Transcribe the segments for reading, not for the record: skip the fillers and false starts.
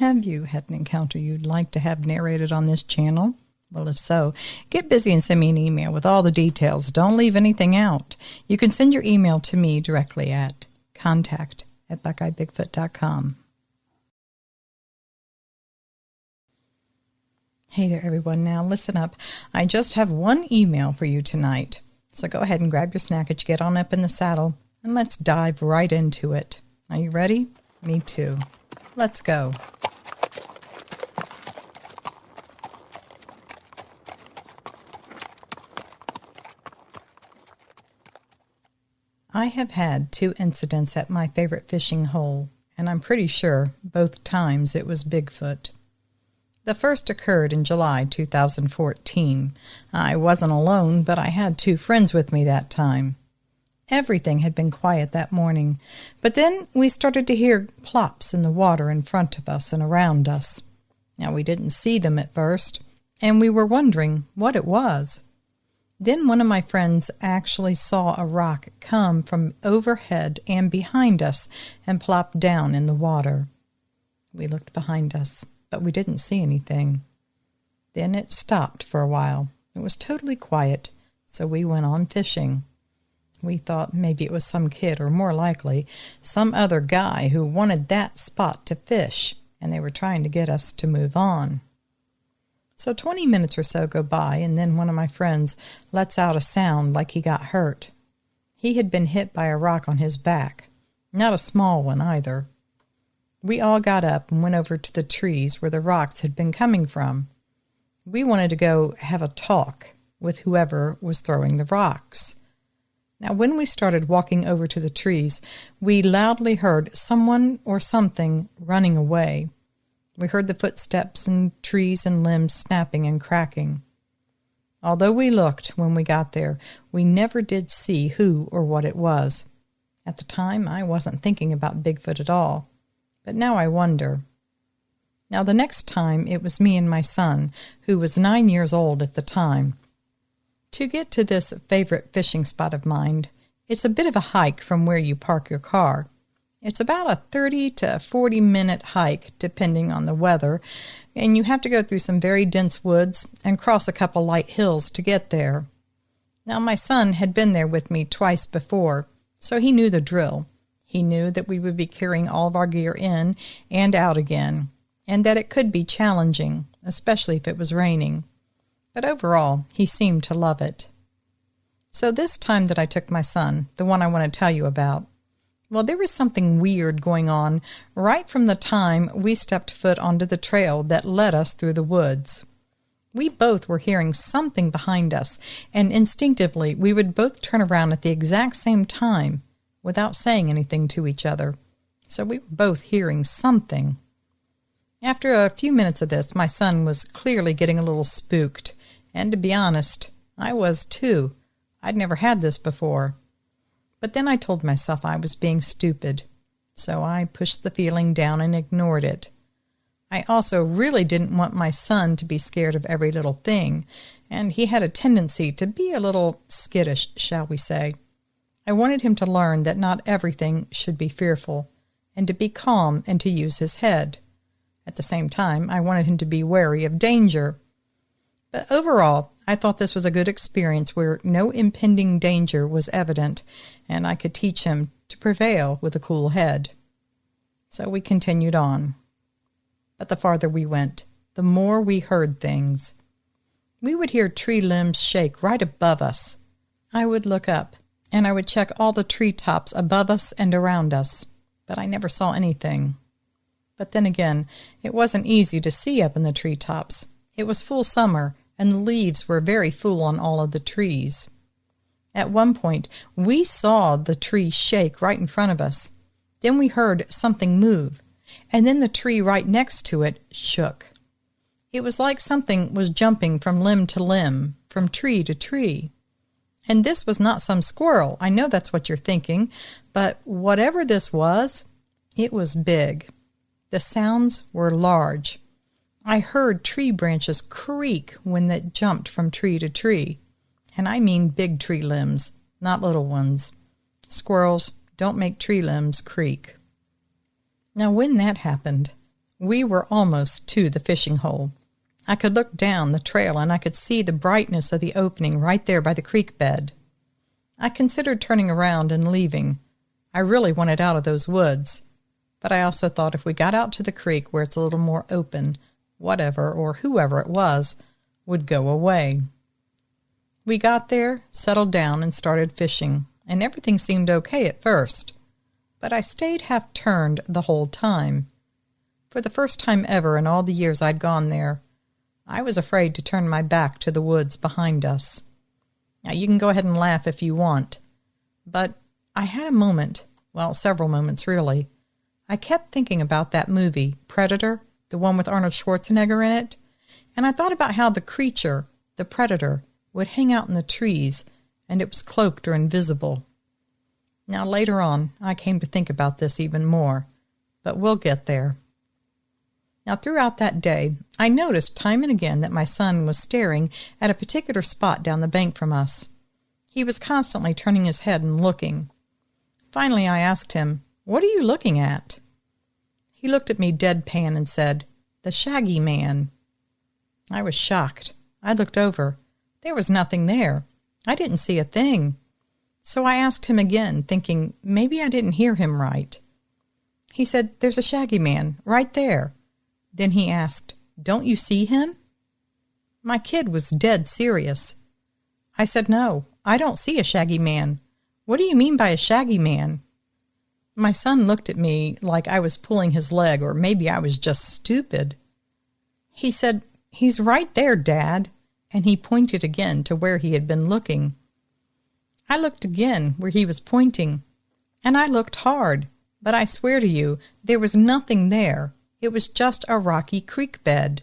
Have you had an encounter you'd like to have narrated on this channel? Well, if so, get busy and send me an email with all the details. Don't leave anything out. You can send your email to me directly at contact@buckeyebigfoot.com. Hey there, everyone. Now, listen up. I just have one email for you tonight. So go ahead and grab your snackage, get on up in the saddle, and let's dive right into it. Are you ready? Me too. Let's go. I have had 2 incidents at my favorite fishing hole, and I'm pretty sure both times it was Bigfoot. The first occurred in July 2014. I wasn't alone, but I had 2 friends with me that time. Everything had been quiet that morning, but then we started to hear plops in the water in front of us and around us. Now, we didn't see them at first, and we were wondering what it was. Then one of my friends actually saw a rock come from overhead and behind us and plop down in the water. We looked behind us, but we didn't see anything. Then it stopped for a while. It was totally quiet, so we went on fishing. We thought maybe it was some kid, or more likely, some other guy who wanted that spot to fish, and they were trying to get us to move on. So 20 minutes or so go by, and then one of my friends lets out a sound like he got hurt. He had been hit by a rock on his back, not a small one either. We all got up and went over to the trees where the rocks had been coming from. We wanted to go have a talk with whoever was throwing the rocks. Now, when we started walking over to the trees, we loudly heard someone or something running away. We heard the footsteps and trees and limbs snapping and cracking. Although we looked when we got there, we never did see who or what it was. At the time, I wasn't thinking about Bigfoot at all, but now I wonder. Now, the next time, it was me and my son, who was 9 years old at the time. To get to this favorite fishing spot of mine, it's a bit of a hike from where you park your car. It's about a 30 to 40-minute hike, depending on the weather, and you have to go through some very dense woods and cross a couple light hills to get there. Now, my son had been there with me twice before, so he knew the drill. He knew that we would be carrying all of our gear in and out again, and that it could be challenging, especially if it was raining. But overall, he seemed to love it. So this time that I took my son, the one I want to tell you about, well, there was something weird going on right from the time we stepped foot onto the trail that led us through the woods. We both were hearing something behind us, and instinctively we would both turn around at the exact same time without saying anything to each other. So we were both hearing something. After a few minutes of this, my son was clearly getting a little spooked, and to be honest, I was too. I'd never had this before. But then I told myself I was being stupid, so I pushed the feeling down and ignored it. I also really didn't want my son to be scared of every little thing, and he had a tendency to be a little skittish, shall we say. I wanted him to learn that not everything should be fearful, and to be calm and to use his head. At the same time, I wanted him to be wary of danger. But overall, I thought this was a good experience where no impending danger was evident, and I could teach him to prevail with a cool head. So we continued on. But the farther we went, the more we heard things. We would hear tree limbs shake right above us. I would look up, and I would check all the treetops above us and around us, but I never saw anything. But then again, it wasn't easy to see up in the treetops. It was full summer, and the leaves were very full on all of the trees. At one point, we saw the tree shake right in front of us. Then we heard something move, and then the tree right next to it shook. It was like something was jumping from limb to limb, from tree to tree. And this was not some squirrel. I know that's what you're thinking, but whatever this was, it was big. The sounds were large. I heard tree branches creak when it jumped from tree to tree. And I mean big tree limbs, not little ones. Squirrels don't make tree limbs creak. Now, when that happened, We were almost to the fishing hole. I could look down the trail and I could see the brightness of the opening right there by the creek bed. I considered turning around and leaving. I really wanted out of those woods, but I also thought if we got out to the creek where it's a little more open, whatever or whoever it was would go away. We got there, settled down, and started fishing, and everything seemed okay at first, but I stayed half-turned the whole time. For the first time ever in all the years I'd gone there, I was afraid to turn my back to the woods behind us. Now, you can go ahead and laugh if you want, but I had a moment, well, several moments really. I kept thinking about that movie, Predator, the one with Arnold Schwarzenegger in it, and I thought about how the creature, the predator, would hang out in the trees, and it was cloaked or invisible. Now, later on, I came to think about this even more, but we'll get there. Now, throughout that day, I noticed time and again that my son was staring at a particular spot down the bank from us. He was constantly turning his head and looking. Finally, I asked him, "What are you looking at?" He looked at me deadpan and said, "The shaggy man." I was shocked. I looked over. There was nothing there. I didn't see a thing. So I asked him again, thinking maybe I didn't hear him right. He said, "There's a shaggy man right there." Then he asked, "Don't you see him?" My kid was dead serious. I said, "No, I don't see a shaggy man. What do you mean by a shaggy man?" My son looked at me like I was pulling his leg, or maybe I was just stupid. He said, "He's right there, Dad," and he pointed again to where he had been looking. I looked again where he was pointing, and I looked hard, but I swear to you, there was nothing there. It was just a rocky creek bed.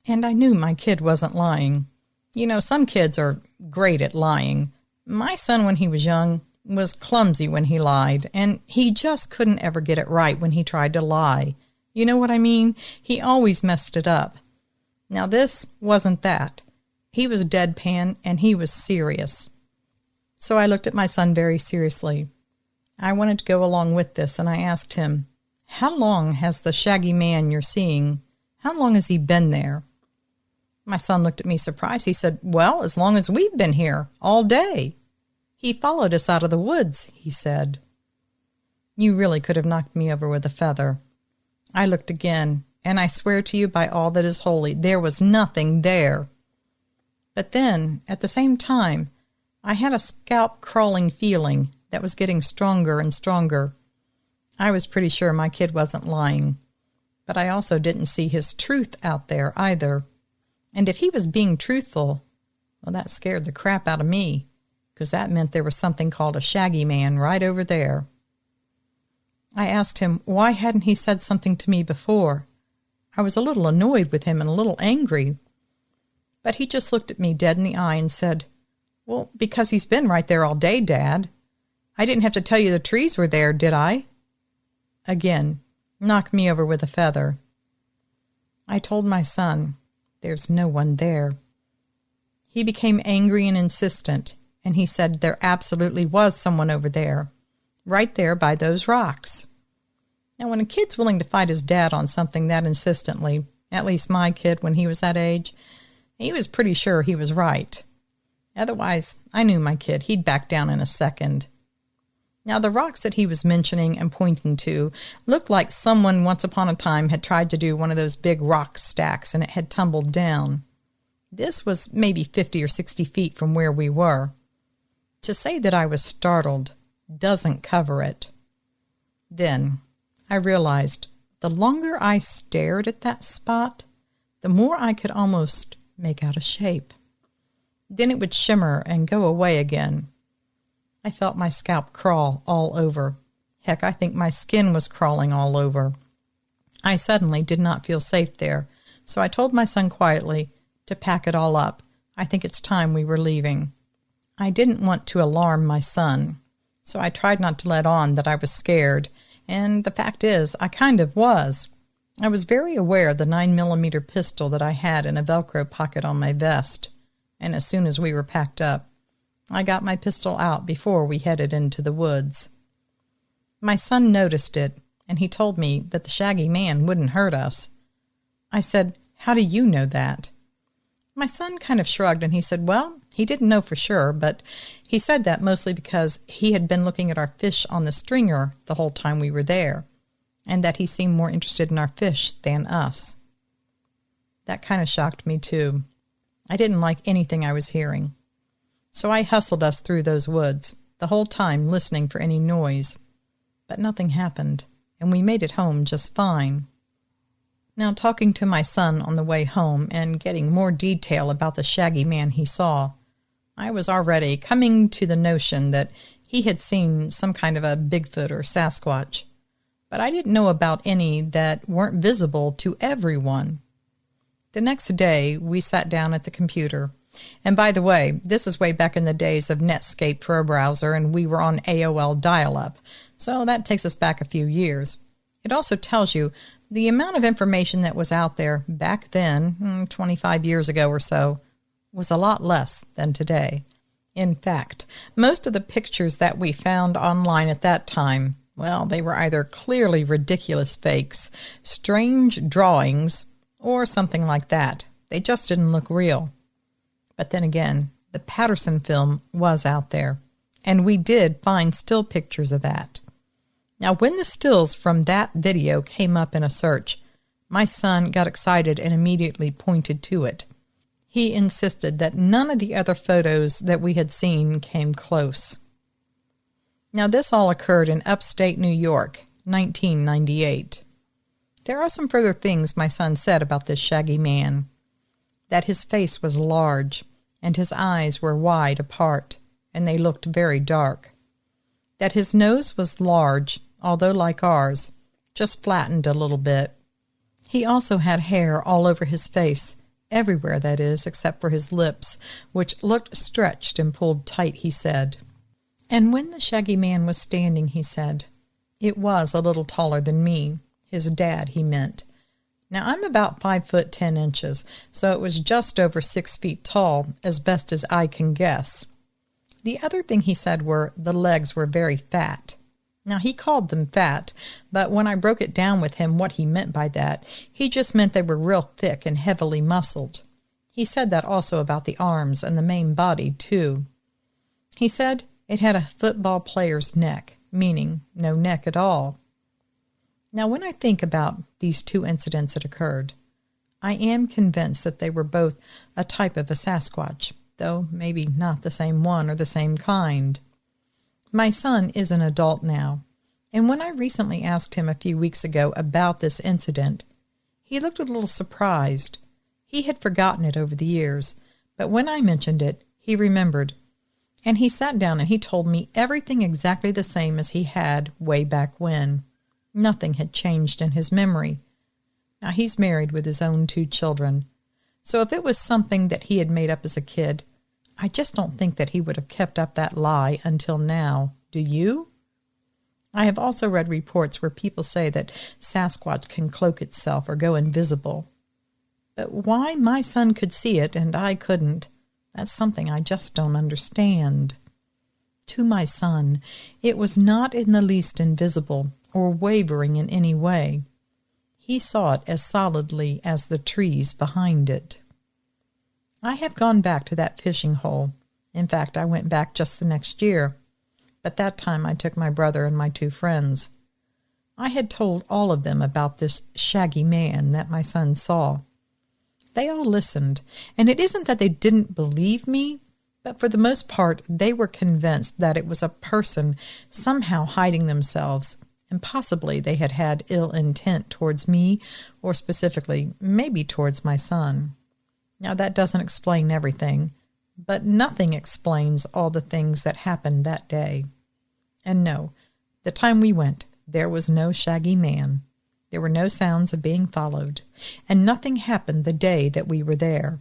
And I knew my kid wasn't lying. You know, some kids are great at lying. My son, when he was young, was clumsy when he lied, and he just couldn't ever get it right when he tried to lie. You know what I mean? He always messed it up. Now, this wasn't that. He was deadpan, and he was serious. So I looked at my son very seriously. I wanted to go along with this, and I asked him, "How long has the shaggy man you're seeing, how long has he been there?" My son looked at me surprised. He said, "Well, as long as we've been here, all day. He followed us out of the woods," he said. You really could have knocked me over with a feather. I looked again, and I swear to you by all that is holy, there was nothing there. But then, at the same time, I had a scalp-crawling feeling that was getting stronger and stronger. I was pretty sure my kid wasn't lying, but I also didn't see his truth out there either. And if he was being truthful, well, that scared the crap out of me, because that meant there was something called a shaggy man right over there. I asked him why hadn't he said something to me before. I was a little annoyed with him and a little angry. But he just looked at me dead in the eye and said, "Well, because he's been right there all day, Dad. I didn't have to tell you the trees were there, did I?" Again, knocked me over with a feather. I told my son, "There's no one there." He became angry and insistent, and he said there absolutely was someone over there, right there by those rocks. Now, when a kid's willing to fight his dad on something that insistently, at least my kid when he was that age, he was pretty sure he was right. Otherwise, I knew my kid. He'd back down in a second. Now, the rocks that he was mentioning and pointing to looked like someone once upon a time had tried to do one of those big rock stacks and it had tumbled down. This was maybe 50 or 60 feet from where we were. To say that I was startled doesn't cover it. Then I realized the longer I stared at that spot, the more I could almost make out a shape. Then it would shimmer and go away again. I felt my scalp crawl all over. Heck, I think my skin was crawling all over. I suddenly did not feel safe there, so I told my son quietly to pack it all up. I think it's time we were leaving. I didn't want to alarm my son, so I tried not to let on that I was scared, and the fact is, I kind of was. I was very aware of the 9mm pistol that I had in a Velcro pocket on my vest, and as soon as we were packed up, I got my pistol out before we headed into the woods. My son noticed it, and he told me that the shaggy man wouldn't hurt us. I said, "How do you know that?" My son kind of shrugged and he said, well, he didn't know for sure, but he said that mostly because he had been looking at our fish on the stringer the whole time we were there, and that he seemed more interested in our fish than us. That kind of shocked me too. I didn't like anything I was hearing. So I hustled us through those woods, the whole time listening for any noise. But nothing happened, and we made it home just fine. Now, talking to my son on the way home and getting more detail about the shaggy man he saw, I was already coming to the notion that he had seen some kind of a Bigfoot or Sasquatch. But I didn't know about any that weren't visible to everyone. The next day, we sat down at the computer. And by the way, this is way back in the days of Netscape for a browser, and we were on AOL dial-up, so that takes us back a few years. It also tells you the amount of information that was out there back then, 25 years ago or so, was a lot less than today. In fact, most of the pictures that we found online at that time, well, they were either clearly ridiculous fakes, strange drawings, or something like that. They just didn't look real. But then again, the Patterson film was out there, and we did find still pictures of that. Now, when the stills from that video came up in a search, my son got excited and immediately pointed to it. He insisted that none of the other photos that we had seen came close. Now, this all occurred in upstate New York, 1998. There are some further things my son said about this shaggy man. That his face was large, and his eyes were wide apart, and they looked very dark. That his nose was large, although like ours, just flattened a little bit. He also had hair all over his face, everywhere that is, except for his lips, which looked stretched and pulled tight, he said. And when the shaggy man was standing, he said, it was a little taller than me. His dad, he meant. Now, I'm about 5'10", so it was just over 6 feet tall, as best as I can guess. The other thing he said were the legs were very fat. Now, he called them fat, but when I broke it down with him what he meant by that, he just meant they were real thick and heavily muscled. He said that also about the arms and the main body, too. He said it had a football player's neck, meaning no neck at all. Now, when I think about these two incidents that occurred, I am convinced that they were both a type of a Sasquatch, though maybe not the same one or the same kind. My son is an adult now, and when I recently asked him a few weeks ago about this incident, he looked a little surprised. He had forgotten it over the years, but when I mentioned it, he remembered, and he sat down and he told me everything exactly the same as he had way back when. Nothing had changed in his memory. Now, he's married with his own 2 children, so if it was something that he had made up as a kid, I just don't think that he would have kept up that lie until now. Do you? I have also read reports where people say that Sasquatch can cloak itself or go invisible. But why my son could see it and I couldn't, that's something I just don't understand. To my son, it was not in the least invisible or wavering in any way. He saw it as solidly as the trees behind it. I have gone back to that fishing hole. In fact, I went back just the next year, but that time I took my brother and my 2 friends. I had told all of them about this shaggy man that my son saw. They all listened, and it isn't that they didn't believe me, but for the most part, they were convinced that it was a person somehow hiding themselves, and possibly they had had ill intent towards me, or specifically, maybe towards my son. Now, that doesn't explain everything, but nothing explains all the things that happened that day. And no, the time we went, there was no shaggy man. There were no sounds of being followed, and nothing happened the day that we were there.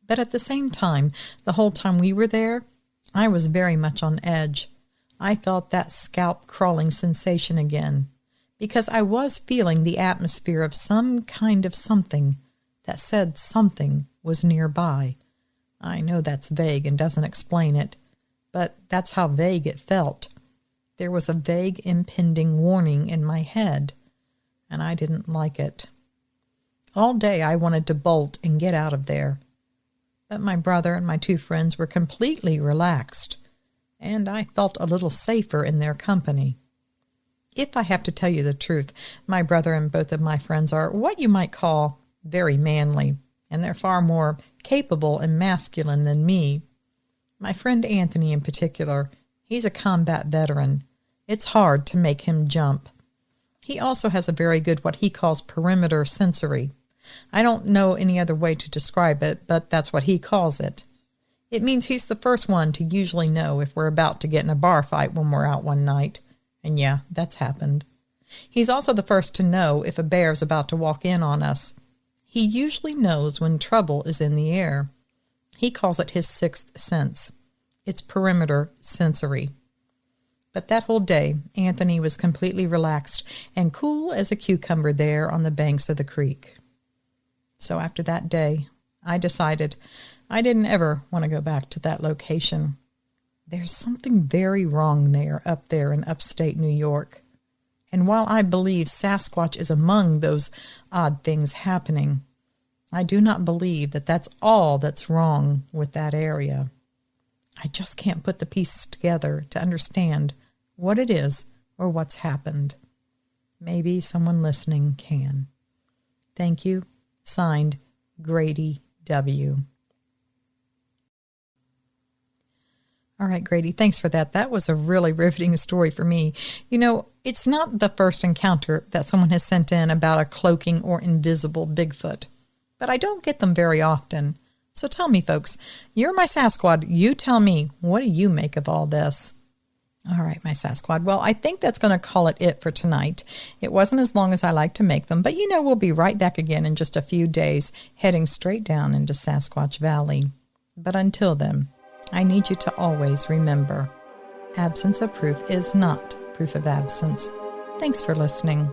But at the same time, the whole time we were there, I was very much on edge. I felt that scalp-crawling sensation again, because I was feeling the atmosphere of some kind of something that said something was nearby. I know that's vague and doesn't explain it, but that's how vague it felt. There was a vague impending warning in my head, and I didn't like it. All day I wanted to bolt and get out of there. But my brother and my 2 friends were completely relaxed, and I felt a little safer in their company. If I have to tell you the truth, my brother and both of my friends are what you might call very manly, and they're far more capable and masculine than me. My friend Anthony in particular, he's a combat veteran. It's hard to make him jump. He also has a very good what he calls perimeter sensory. I don't know any other way to describe it, but that's what he calls it. It means he's the first one to usually know if we're about to get in a bar fight when we're out one night. And yeah, that's happened. He's also the first to know if a bear's about to walk in on us. He usually knows when trouble is in the air. He calls it his 6th sense. It's perimeter sensory. But that whole day, Anthony was completely relaxed and cool as a cucumber there on the banks of the creek. So after that day, I decided I didn't ever want to go back to that location. There's something very wrong there, up there in upstate New York. And while I believe Sasquatch is among those odd things happening, I do not believe that that's all that's wrong with that area. I just can't put the pieces together to understand what it is or what's happened. Maybe someone listening can. Thank you. Signed, Grady W. All right, Grady, thanks for that. That was a really riveting story for me. You know, it's not the first encounter that someone has sent in about a cloaking or invisible Bigfoot, but I don't get them very often. So tell me, folks, you're my Sasquatch. You tell me, what do you make of all this? All right, my Sasquatch. Well, I think that's going to call it for tonight. It wasn't as long as I like to make them, but we'll be right back again in just a few days, heading straight down into Sasquatch Valley. But until then, I need you to always remember, absence of proof is not proof of absence. Thanks for listening.